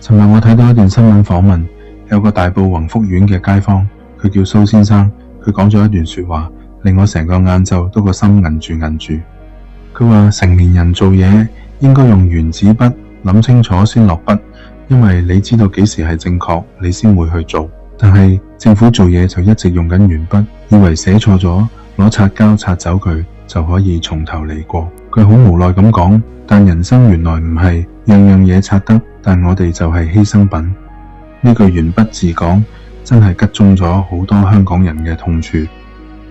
尋日我睇到一段新聞訪問，有個大埔宏福苑嘅街坊，佢叫蘇先生，佢講咗一段說話，令我成個晏晝都個心銀住。佢話成年人做嘢應該用原子筆諗清楚先落筆，因為你知道幾時係正確，你先會去做。但係政府做嘢就一直用緊鉛筆，以為寫錯咗攞擦膠擦走佢就可以從頭嚟過。佢好無奈咁講，但人生原來唔係樣樣嘢擦得，但我哋就係犧牲品。呢句鉛筆字講真係擊中咗好多香港人嘅痛處。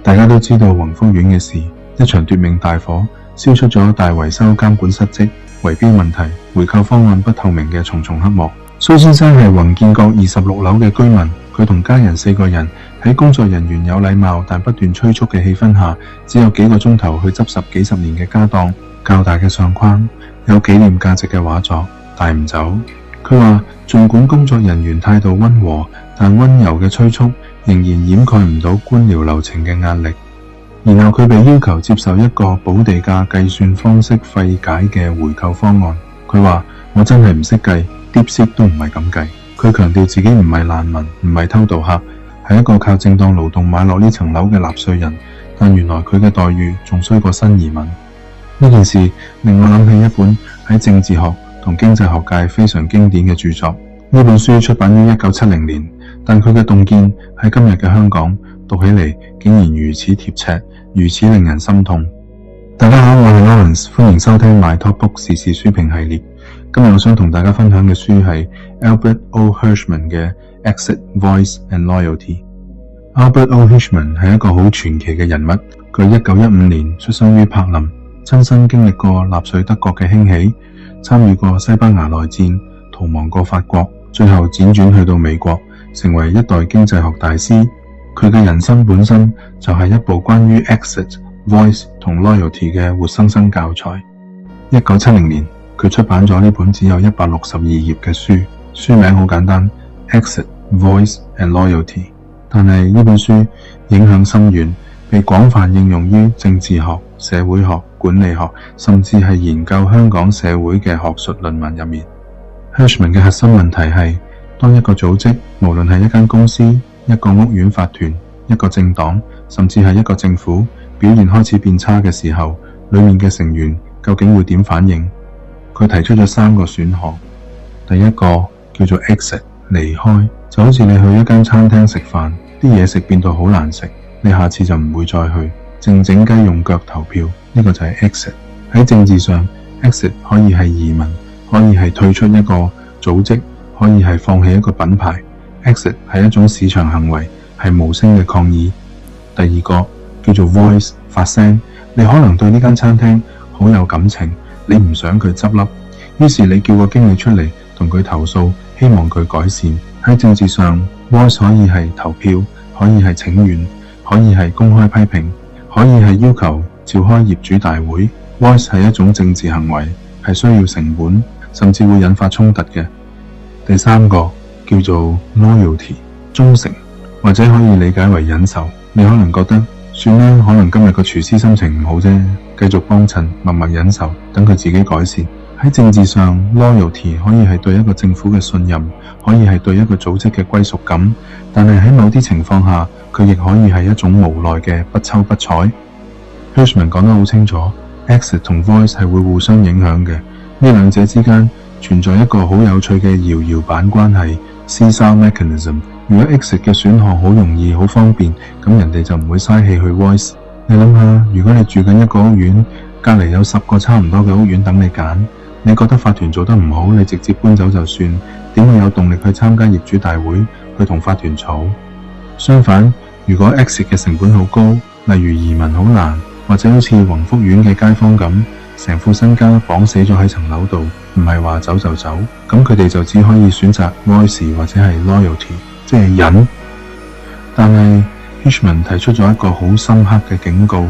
大家都知道宏福苑嘅事，一場奪命大火燒出咗大維修監管失職、圍標問題、回購方案不透明嘅重重黑幕。蘇先生係宏建閣26樓嘅居民，佢同家人4個人喺工作人員有禮貌但不斷催促嘅氣氛下，只有幾個鐘頭去執拾幾十年嘅家當，較大嘅相框，有紀念價值嘅畫作，帶唔走。佢話儘管工作人員態度溫和，但溫柔嘅催促仍然掩蓋唔到官僚流程嘅壓力。然後佢被要求接受一個補地價計算方式費解嘅回購方案。佢話我真係唔識計，DeepSeek都唔係咁計。佢強調自己唔係難民，唔係偷渡客，係一個靠正當勞動買落呢層樓嘅納稅人。但原來佢嘅待遇仲衰過新移民。呢件事令我諗起一本喺政治學同經濟學界非常經典嘅著作。呢本書出版於1970年，但佢嘅洞見喺今日嘅香港讀起嚟竟然如此貼切，如此令人心痛。大家好，我係 Lawrence， 歡迎收聽 My Top Book 時事書評系列。今日我想同大家分享嘅書係 Albert O. Hirschman 嘅 Exit, Voice and Loyalty。Albert O. Hirschman 係一個好傳奇嘅人物。佢1915年出生於柏林，親身經歷過納粹德國嘅興起，參與過西班牙內戰，逃亡過法國，最後輾轉去到美國，成為一代經濟學大師。佢嘅人生本身就係一部關於 Exit, Voice 同 Loyalty 嘅活生生教材。1970年，佢出版咗呢本只有162頁嘅書，書名好簡單 Exit, Voice and Loyalty。但係呢本書影響深遠，被廣泛應用於政治學、社會學、管理學，甚至係研究香港社會嘅學術論文入面。Hirschman 嘅核心問題係，當一個組織，無論係一間公司、一個屋苑法團、一個政黨，甚至係一個政府，表現開始變差嘅時候，裏面嘅成員究竟會點反應？佢提出咗3個選項。第一個叫做 exit， 離開，就好似你去一間餐廳食飯，啲嘢食變到好難食，你下次就唔會再去，靜靜雞用腳投票，呢個就係 exit。喺政治上 exit 可以係移民，可以係退出一個組織，可以係放棄一個品牌。exit 係一種市場行為，係無聲嘅抗議。第二個叫做 voice， 發聲，你可能對呢間餐廳好有感情，你唔想佢執笠，於是你叫個經理出嚟同佢投訴，希望佢改善。喺政治上 voice 可以係投票，可以係請願，可以係公開批評，可以係要求召開業主大會。voice 係一種政治行為，係需要成本，甚至會引發衝突嘅。第三個叫做 loyalty， 忠誠，或者可以理解為忍受。你可能覺得算啦，可能今日個廚師心情唔好啫，繼續幫襯，默默忍受，等佢自己改善。喺政治上 loyalty 可以係對一個政府嘅信任，可以係對一個組織嘅歸屬感，但係喺某啲情況下，佢亦可以係一種無奈嘅不瞅不睬。Hirschman 講得好清楚， exit 同 voice 係會互相影響嘅，呢兩者之間存在一個好有趣嘅搖搖板關係 seesaw mechanism。 如果 exit 嘅選項好容易好方便，咁人哋就唔會嘥氣去 voice。 你諗下，如果你住緊一個屋苑，隔籬有10個差唔多嘅屋苑等你揀，你覺得法團做得唔好，你直接搬走就算，點會有動力去參加業主大會，去同法團吵？相反，如果 exit 嘅成本好高，例如移民好難，或者好似宏福苑嘅街坊咁，成副身家綁死咗喺層樓度，唔係話走就走，咁佢哋就只可以選擇 voice 或者係 loyalty， 即係忍。但係 Hirschman 提出咗一個好深刻嘅警告，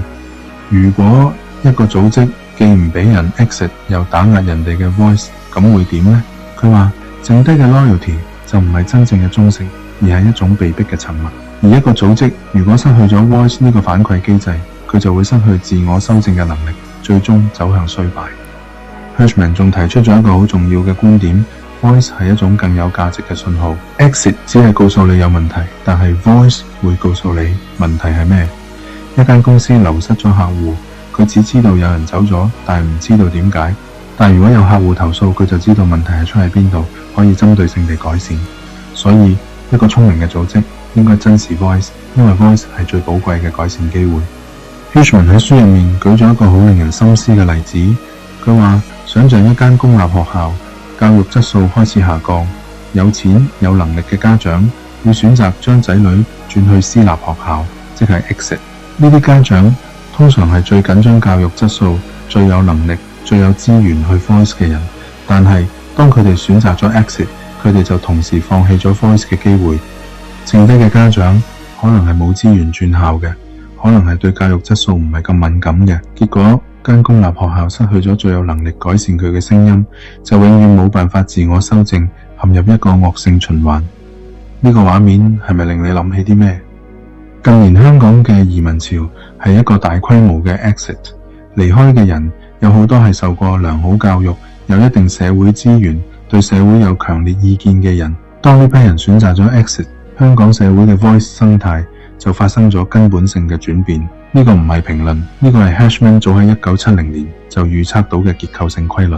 如果一個組織既唔俾人 exit 又打壓人哋嘅 voice， 咁會點呢？佢話剩低嘅 loyalty 就唔係真正嘅忠誠，而係一種被逼嘅沉默。而一個組織如果失去咗 voice 呢個反饋機制，佢就會失去自我修正嘅能力，最終走向衰敗。Hirschman 仲提出咗一個好重要嘅觀點， Voice 係一種更有價值嘅信號。Exit 只係告訴你有問題，但係 Voice 會告訴你問題係咩。一間公司流失咗客戶，佢只知道有人走咗，但係唔知道點解。但如果有客戶投訴，佢就知道問題係出喺邊度，可以針對性地改善。所以一個聰明嘅組織應該珍視 Voice， 因為 Voice 係最寶貴嘅改善機會。Hirschman 喺書入面舉咗一個好令人深思嘅例子，佢話想像一間公立學校，教育質素開始下降，有錢有能力嘅家長會選擇將仔女轉去私立學校，即係 exit。呢啲家長通常係最緊張教育質素、最有能力、最有資源去 Voice 嘅人，但係當佢哋選擇咗 exit， 佢哋就同時放棄咗 Voice 嘅機會。剩低嘅家長可能係冇資源轉校嘅，可能係對教育質素唔係咁敏感嘅，結果間公立學校失去咗最有能力改善佢嘅聲音，就永遠冇辦法自我修正，陷入一個惡性循環。呢個畫面係咪令你諗起啲咩？近年香港嘅移民潮係一個大規模嘅 exit， 離開嘅人有好多係受過良好教育，有一定社會資源，對社會有強烈意見嘅人。當呢批人選擇咗 exit， 香港社會嘅 Voice 生態就發生咗根本性嘅轉變。呢個唔係評論，呢個係 Hirschman 早喺1970年就預測到嘅結構性規律。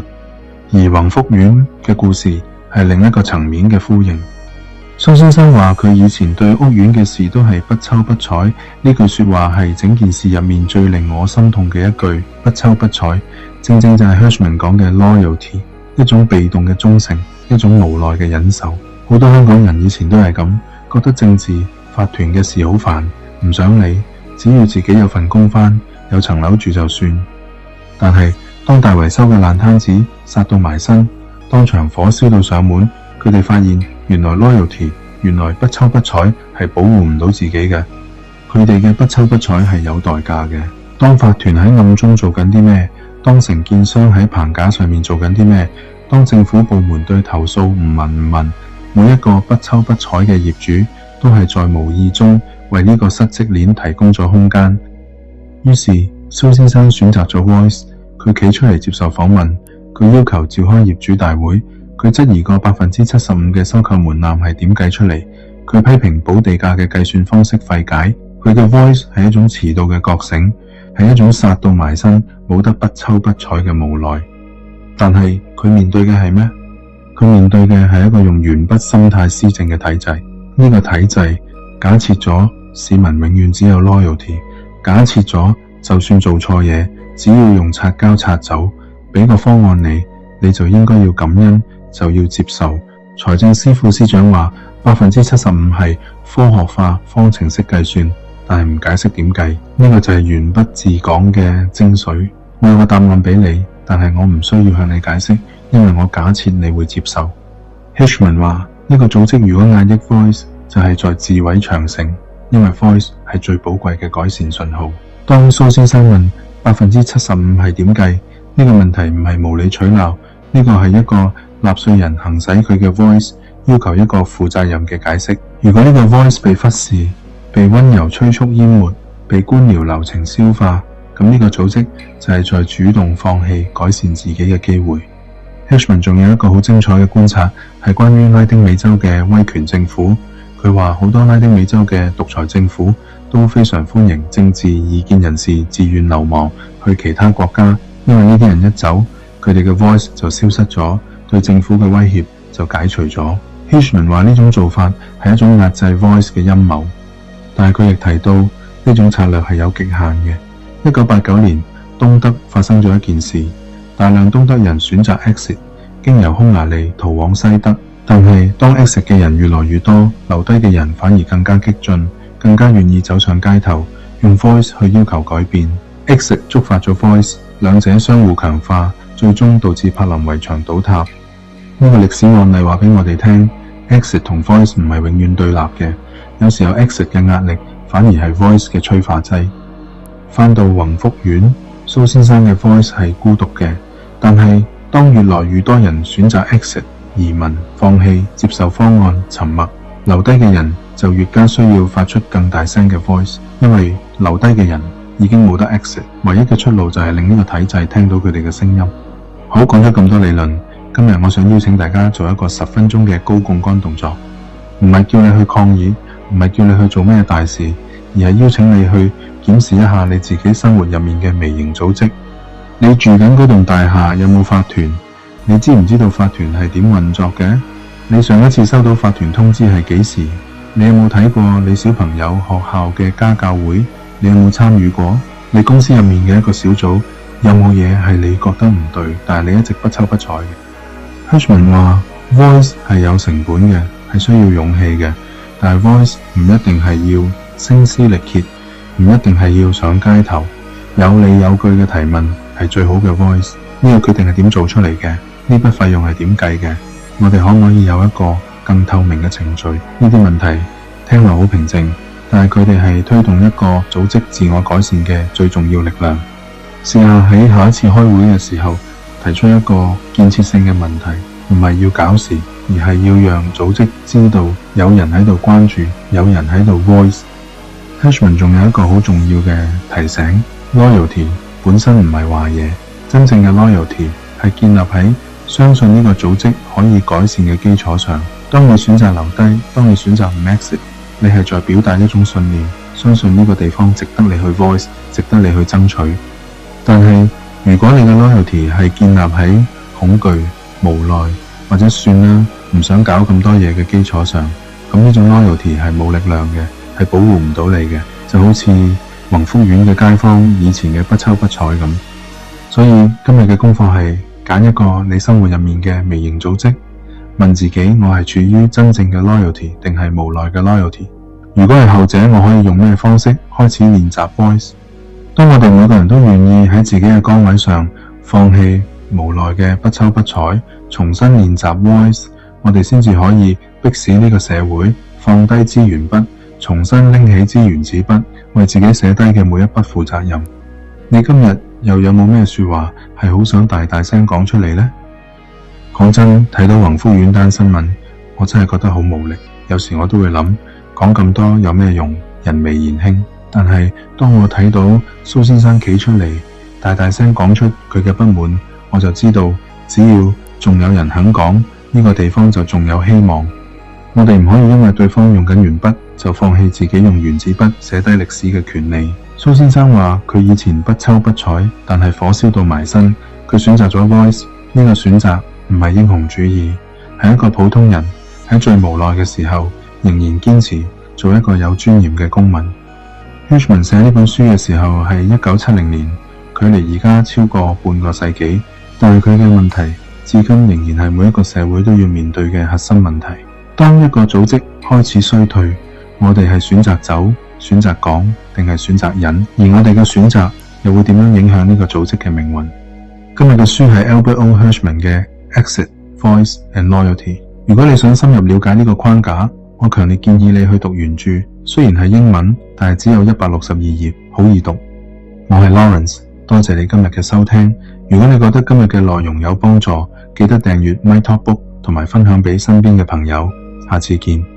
而宏福苑嘅故事係另一個層面嘅呼應。蘇先生話佢以前對屋苑嘅事都係不瞅不睬，呢句說話係整件事入面最令我心痛嘅一句。不瞅不睬正正就係 Hirschman 講嘅 loyalty， 一種被動嘅忠誠，一種無奈嘅忍受。好多香港人以前都係咁，覺得政治法團嘅事好煩，唔想理，只要自己有份工返，有層樓住就算。但係當大維修嘅爛攤子殺到埋身，當場火燒到上門，佢哋發現原來 loyalty， 原來不瞅不睬係保護唔到自己嘅。佢哋嘅不瞅不睬係有代價嘅。當法團喺暗中做緊啲咩？當承建商喺棚架上面做緊啲咩？當政府部門對投訴唔聞，每一個不瞅不睬嘅業主都係在無意中為呢個失職鏈提供咗空間。於是蘇先生選擇咗 Voice， 佢企出嚟接受訪問，佢要求召開業主大會。佢質疑個 75% 嘅收購門檻係點計出嚟，佢批評補地價嘅計算方式費解，佢嘅 Voice 係一種遲到嘅覺醒，係一種殺到埋身冇得不瞅不睬嘅無奈。但係佢面對嘅係咩？佢面對嘅係一個用鉛筆心態施政嘅體制。呢個體制假設咗市民永遠只有 loyalty， 假設咗就算做錯嘢，只要用擦膠擦走，俾個方案你就應該要感恩，就要接受。財政司副司長話 75% 係科學化方程式計算，但係唔解釋點計。呢個就係鉛筆治港嘅精髓。我有個答案俾你，但係我唔需要向你解釋，因為我假設你會接受。Hirschman 話一個組織如果壓抑 Voice， 就係在自毀長城，因為 Voice 係最寶貴嘅改善信號。當蘇先生問 75% 係點計，呢個問題唔係無理取鬧，呢個係一個納稅人行使佢嘅 Voice， 要求一個負責任嘅解釋。如果呢個 Voice 被忽視，被溫柔催促淹沒，被官僚流程消化，咁呢個組織就係在主動放棄改善自己嘅機會。Hirschman 仲有一個好精彩嘅觀察，係關於拉丁美洲嘅威權政府。佢話好多拉丁美洲嘅獨裁政府都非常歡迎政治異見人士自願流亡去其他國家，因為呢啲人一走，佢哋嘅 Voice 就消失咗，對政府嘅威脅就解除咗。Hirschman 話呢種做法係一種壓制 Voice 嘅陰謀，但係佢亦提到呢種策略係有極限嘅。1989年東德發生咗一件事，大量東德人選擇 exit， 經由匈牙利逃往西德。但係當 exit 嘅人越來越多，留低嘅人反而更加激進，更加願意走上街頭，用 Voice 去要求改變。exit 觸發咗 Voice， 兩者相互強化，最終導致柏林圍牆倒塌。呢個歷史案例話俾我哋聽， exit 同 Voice 唔係永遠對立嘅，有時候 exit 嘅壓力反而係 Voice 嘅催化劑。返到宏福苑，蘇先生嘅 Voice 係孤獨嘅，但係當越來越多人選擇 exit， 移民、放棄、接受方案、沉默，留低嘅人就越加需要發出更大聲嘅 Voice， 因為留低嘅人已經冇得 exit， 唯一嘅出路就係令呢個體制聽到佢哋嘅聲音。好，講咗咁多理論，今日我想邀請大家做一個10分鐘嘅高槓桿動作，唔係叫你去抗議，唔係叫你去做咩大事，而係邀請你去檢視一下你自己生活入面嘅微型組織。你住緊嗰棟大廈有冇法團？你知唔知道法團係點運作嘅？你上一次收到法團通知係幾時？你有冇睇過你小朋友學校嘅家教會？你有冇參與過？你公司入面嘅一個小組有冇嘢係你覺得唔對，但係你一直不瞅不睬嘅？Hirschman 話 Voice 係有成本嘅，係需要勇氣嘅，但係 Voice 唔一定係要聲嘶力竭，唔一定係要上街頭，有理有據嘅提問係最好嘅 Voice。呢個決定係點做出嚟嘅？呢筆費用係點計嘅？我哋可唔可以有一個更透明嘅程序？呢啲問題聽落好平靜，但係佢哋係推動一個組織自我改善嘅最重要力量。試下喺下一次開會嘅時候提出一個建設性嘅問題，唔係要搞事，而係要讓組織知道有人喺度關注，有人喺度 voice。 Hirschman 仲有一個好重要嘅提醒， loyalty 本身唔係壞嘢，真正嘅 loyalty 係建立喺相信呢個組織可以改善嘅基礎上。當你選擇留低，當你選擇唔 exit， 你係在表達一種信念，相信呢個地方值得你去 voice， 值得你去爭取。但係如果你嘅 loyalty 係建立喺恐懼、無奈或者算啦，唔想搞咁多嘢嘅基礎上，咁呢種 loyalty 係冇力量嘅，係保護唔到你嘅，就好似宏福苑嘅街坊以前嘅不瞅不睬咁。所以今日嘅功課係揀一個你生活入面嘅微型組織，問自己我係處於真正嘅 loyalty 定係無奈嘅 loyalty。 如果係後者，我可以用咩方式開始練習 voice？ 當我哋每個人都願意喺自己嘅崗位上放棄無奈嘅不瞅不睬，重新練習 voice， 我哋先至可以迫使呢個社會放低資源筆，重新拎起資源紙筆，為自己寫低嘅每一筆負責任。你今日又有冇咩說話係好想大大聲講出嚟呢？講真，睇到宏福苑單新聞，我真係覺得好無力。有時我都會諗，講咁多有咩用？人微言輕。但係當我睇到蘇先生企出嚟，大大聲講出佢嘅不滿，我就知道只要仲有人肯講，呢個地方就仲有希望。我哋唔可以因為對方用緊鉛筆，就放棄自己用原子筆寫低歷史嘅權利。蘇先生話佢以前不瞅不睬，但係火燒到埋身，佢選擇咗 voice。 呢個選擇唔係英雄主義，係一個普通人喺最無奈嘅時候仍然堅持做一個有尊嚴嘅公民。Hirschman 寫呢本書嘅時候係1970年，距離而家超過半個世紀，但係佢嘅問題至今仍然係每一個社會都要面對嘅核心問題。當一個組織開始衰退，我哋係選擇走、選擇講定係選擇忍？而我哋嘅選擇又會點樣影響呢個組織嘅命運？今日嘅書係 Albert O. Hirschman 嘅 Exit, Voice and Loyalty。 如果你想深入了解呢個框架，我強烈建議你去讀原著，雖然係英文，但係只有162頁，好易讀。我係 Lawrence， 多謝你今日嘅收聽。如果你覺得今日嘅內容有幫助，記得訂閱 My Talk Book 同埋分享俾身邊嘅朋友。下次見。